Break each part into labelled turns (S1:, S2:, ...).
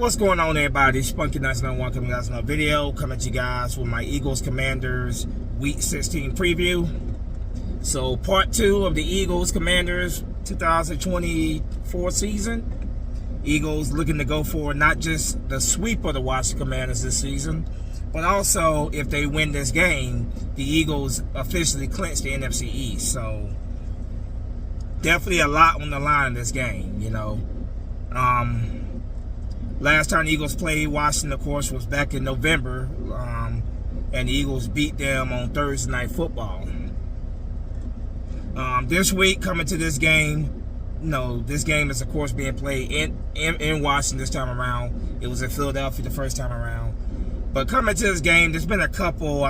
S1: What's going on, everybody? Spunky 991 coming out with another video, coming to you guys with my Eagles Commanders Week 16 preview. So part 2 of the Eagles Commanders 2024 season. Eagles looking to go for not just the sweep of the Washington Commanders this season, but also if they win this game, the Eagles officially clinch the NFC East. So definitely a lot on the line in this game, you know. Last time the Eagles played Washington, of course, was back in November, and the Eagles beat them on Thursday Night Football. This week, coming to this game, this game is, of course, being played in Washington this time around. It was in Philadelphia the first time around. But coming to this game, there's been a couple,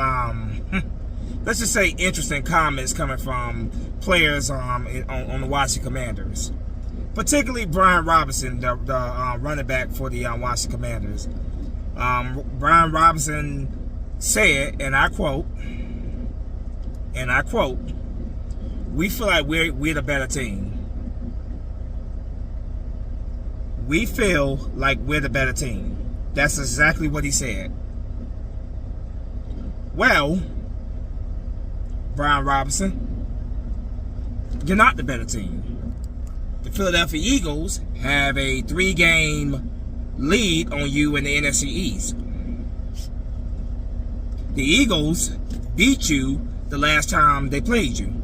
S1: let's just say, interesting comments coming from players on the Washington Commanders. Particularly Brian Robinson, the running back for the Washington Commanders. Brian Robinson said, and I quote, "We feel like we're the better team. We feel like we're the better team." That's exactly what he said. Well, Brian Robinson, you're not the better team. The Philadelphia Eagles have a 3-game lead on you in the NFC East. The Eagles beat you the last time they played you.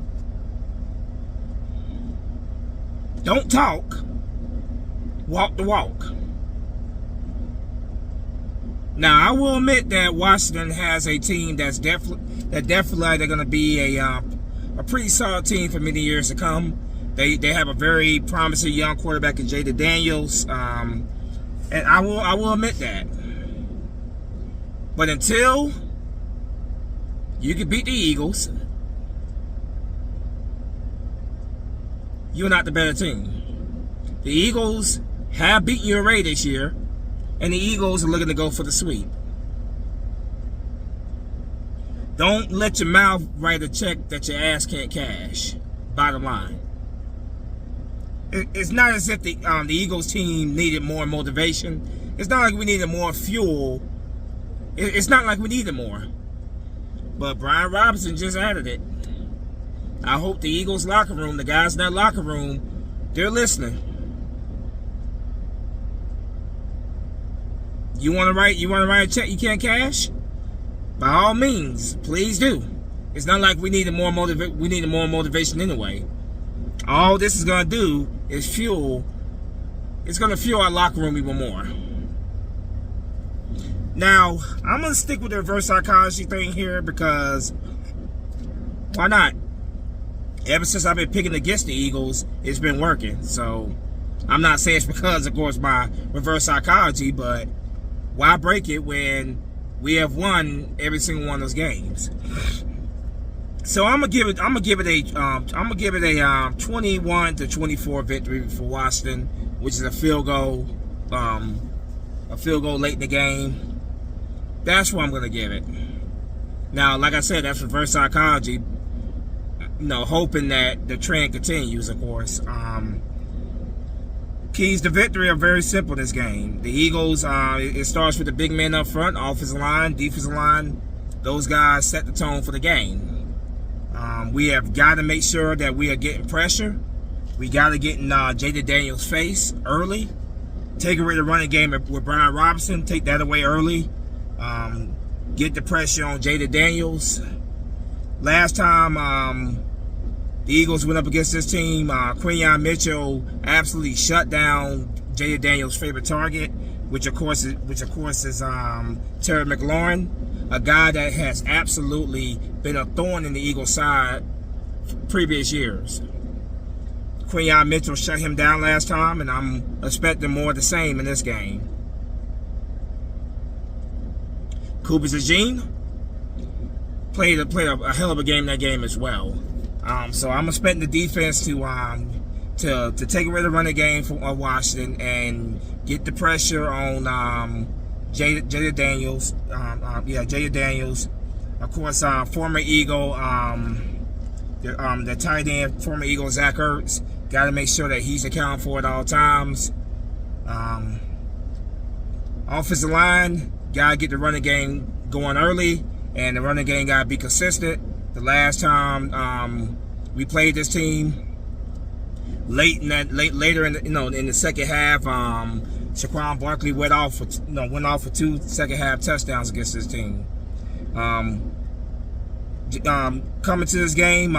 S1: Don't talk, walk the walk. Now, I will admit that Washington has a team that's definitely they're going to be a pretty solid team for many years to come. They have a very promising young quarterback in Jayden Daniels, and I will admit that. But until you can beat the Eagles, you're not the better team. The Eagles have beaten you already this year, and the Eagles are looking to go for the sweep. Don't let your mouth write a check that your ass can't cash. Bottom line. It's not as if the Eagles team needed more motivation. It's not like we needed more fuel. It's not like we needed more. But Brian Robinson just added it. I hope the Eagles locker room, the guys in that locker room, they're listening. You want to write a check you can't cash? By all means, please do. It's not like we needed more motivation anyway. All this is going to do is fuel. It's going to fuel our locker room even more. Now, I'm going to stick with the reverse psychology thing here because why not? Ever since I've been picking against the Eagles, it's been working. So, I'm not saying it's because, of course, my reverse psychology, but why break it when we have won every single one of those games? So I'm gonna give it a 21-24 victory for Washington, which is a field goal late in the game. That's what I'm gonna give it. Now, like I said, that's reverse psychology. Hoping that the trend continues. Of course, keys to victory are very simple in this game. The Eagles, it starts with the big men up front, offensive line, defensive line. Those guys set the tone for the game. We have got to make sure that we are getting pressure. We got to get in Jayden Daniels' face early. Take away the running game with Brian Robinson. Take that away early. Get the pressure on Jayden Daniels. Last time the Eagles went up against this team, Quinyon Mitchell absolutely shut down Jayden Daniels' favorite target, which of course is Terry McLaurin, a guy that has absolutely been a thorn in the Eagles' side for previous years. Quinyon Mitchell shut him down last time, and I'm expecting more of the same in this game. Cooper DeJean played a hell of a game in that game as well. So I'm expecting the defense to take away the running game from Washington and get the pressure on Jayden Daniels. Jayden Daniels. Of course, former Eagle, the tight end, former Eagle Zach Ertz. Got to make sure that he's accounted for at all times. Offensive line, gotta get the running game going early, and the running game gotta be consistent. The last time we played this team, later in the second half, Saquon Barkley went off for 2 second half touchdowns against this team. Coming to this game,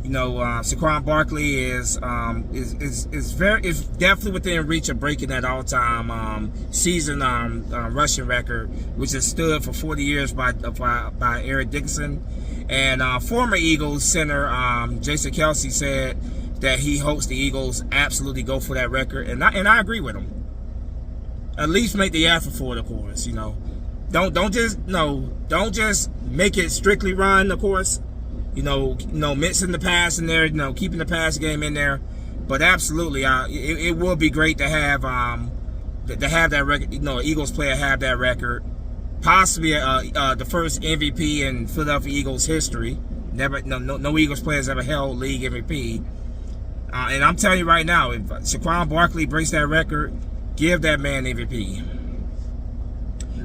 S1: Saquon Barkley is definitely within reach of breaking that all-time season rushing record, which has stood for 40 years by Eric Dickerson. And former Eagles center Jason Kelce said that he hopes the Eagles absolutely go for that record, and I agree with him. At least make the effort for it, of course. Don't just make it strictly run, of course. Mixing the pass in there, keeping the pass game in there. But absolutely, it will be great to have that record. Eagles player have that record. Possibly the first MVP in Philadelphia Eagles history. No Eagles players ever held league MVP. And I'm telling you right now, if Saquon Barkley breaks that record, give that man MVP.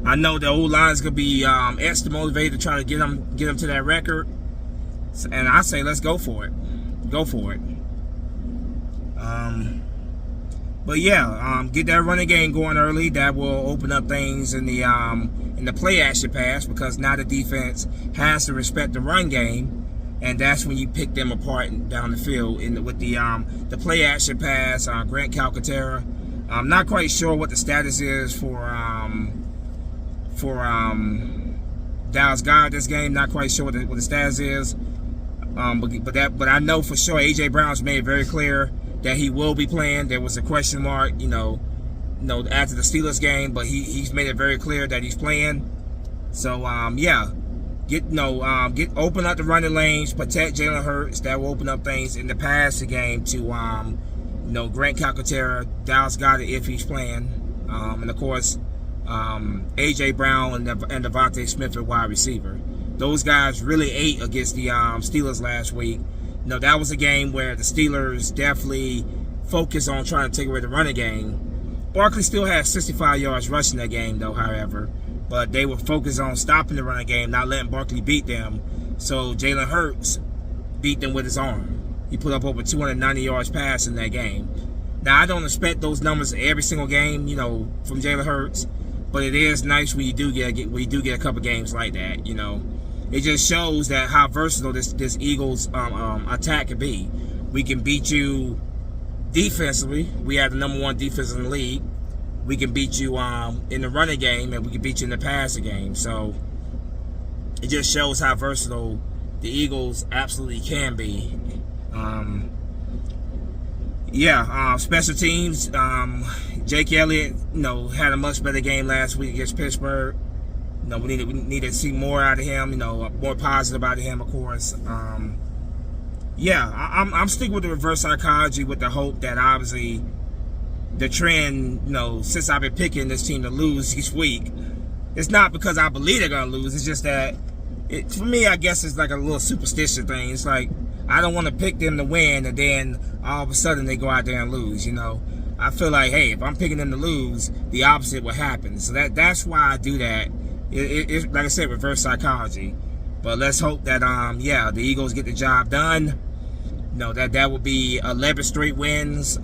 S1: I know the old line is gonna be extra motivated to try to get him to that record. And I say, let's go for it. Go for it. But yeah, get that running game going early. That will open up things in the play action pass, because now the defense has to respect the run game, and that's when you pick them apart down the field with the play action pass. Grant Calcaterra. I'm not quite sure what the status is for Dallas Goedert this game. Not quite sure what the status is. But I know for sure AJ Brown's made it very clear that he will be playing. There was a question mark, after the Steelers game, but he's made it very clear that he's playing. So open up the running lanes, protect Jalen Hurts. That will open up things in the passing game to Grant Calcaterra, Dallas Goedert if he's playing, and of course AJ Brown and Devontae Smith at wide receiver. Those guys really ate against the Steelers last week. That was a game where the Steelers definitely focused on trying to take away the running game. Barkley still had 65 yards rushing that game, though, however. But they were focused on stopping the running game, not letting Barkley beat them. So Jalen Hurts beat them with his arm. He put up over 290 yards passing that game. Now, I don't expect those numbers every single game, from Jalen Hurts. But it is nice when you do get a couple games like that, It just shows that how versatile this Eagles attack can be. We can beat you defensively. We have the #1 defense in the league. We can beat you in the running game, and we can beat you in the passing game. So it just shows how versatile the Eagles absolutely can be. Special teams. Jake Elliott, had a much better game last week against Pittsburgh. We need to see more out of him. More positive out of him, of course. I'm sticking with the reverse psychology with the hope that obviously the trend, since I've been picking this team to lose each week, it's not because I believe they're gonna lose. It's just that for me, I guess it's like a little superstition thing. It's like I don't want to pick them to win, and then all of a sudden they go out there and lose. I feel like, hey, if I'm picking them to lose, the opposite will happen. So that's why I do that. It's like I said, reverse psychology. But let's hope that the Eagles get the job done. That will be 11 straight wins.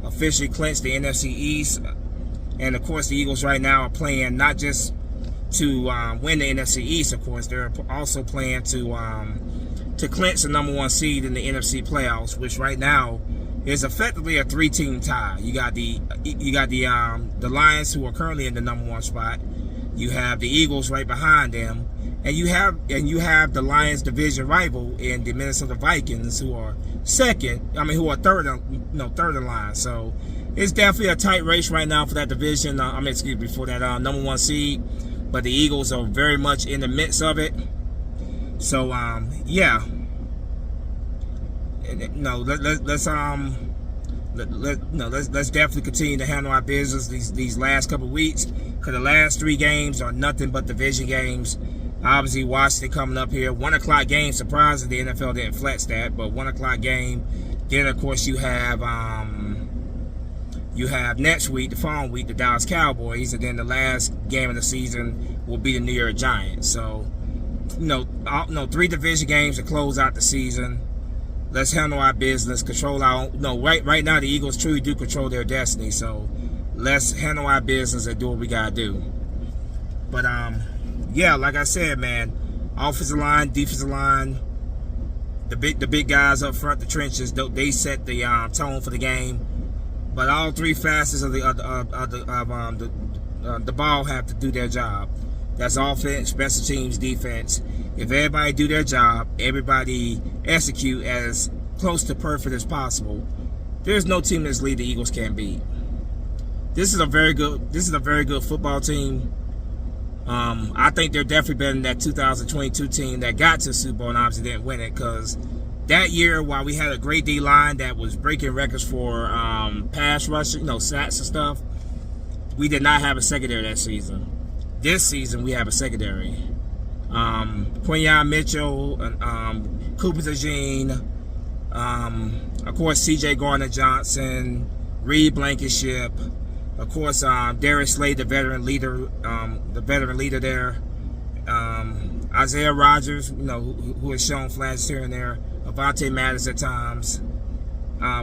S1: Officially clinch the NFC East. And of course the Eagles right now are playing not just to win the NFC East, of course, they're also playing to clinch the #1 seed in the NFC playoffs, which right now is effectively a 3-team tie. You got the Lions, who are currently in the #1 spot. You have the Eagles right behind them, and you have the Lions' division rival in the Minnesota Vikings, who are third in line. So it's definitely a tight race right now for that division. For that #1 seed, but the Eagles are very much in the midst of it. So let's definitely continue to handle our business these last couple of weeks, because the last 3 games are nothing but division games. Obviously, Washington coming up here, 1 o'clock game. Surprising the NFL didn't flex that, but 1 o'clock game. Then of course you have You have next week, the following week, the Dallas Cowboys, and then the last game of the season will be the New York Giants. So, 3 division games to close out the season. Let's handle our business, control our own. Right now the Eagles truly do control their destiny. So let's handle our business and do what we gotta do. But yeah, like I said, man, offensive line, defensive line, the big guys up front, the trenches, they set the tone for the game. But all 3 facets of the ball have to do their job. That's offense, special teams, defense. If everybody do their job, everybody execute as close to perfect as possible, there's no team in this league the Eagles can't beat. This is a very good football team. I think they're definitely better than that 2022 team that got to the Super Bowl and obviously didn't win it, because that year, while we had a great D-line that was breaking records for pass rushing, sacks and stuff, we did not have a secondary that season. This season, we have a secondary. Quinyon Mitchell, Cooper DeJean, of course, C.J. Gardner-Johnson, Reed Blankenship, of course, Darius Slade, the veteran leader there. Isaiah Rodgers, who has shown flashes here and there. Avonte Maddox at times.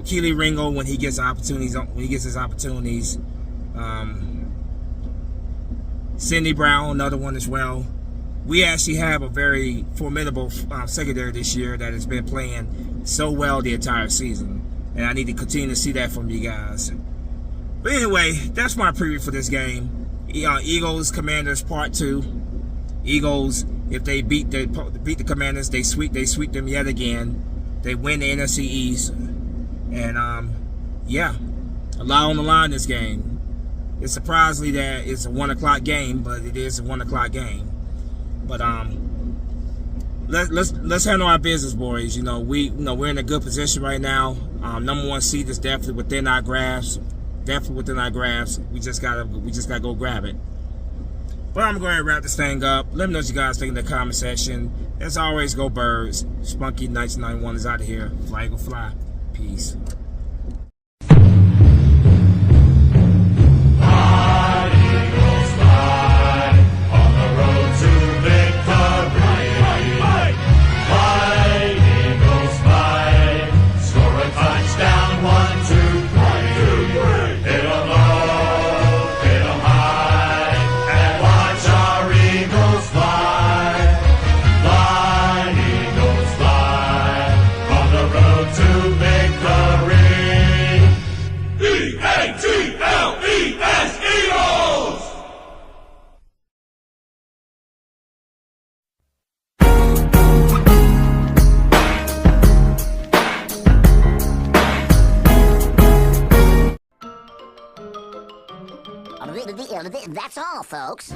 S1: Keely Ringo when he gets his opportunities. Sidney Brown, another one as well. We actually have a very formidable secondary this year that has been playing so well the entire season, and I need to continue to see that from you guys. But anyway, that's my preview for this game. Eagles Commanders Part 2. Eagles, if they beat the Commanders, they sweep them yet again. They win the NFC East, and yeah, a lot on the line this game. It's surprisingly that it's a 1 o'clock game, but it is a 1 o'clock game. But let's handle our business, boys. We're in a good position right now. Number 1 seed is definitely within our grasp. We just gotta go grab it. But I'm going to wrap this thing up. Let me know what you guys think in the comment section. As always, go Birds. Spunky 1991 is out of here. Fly Eagle Fly. Peace.
S2: That's all, folks.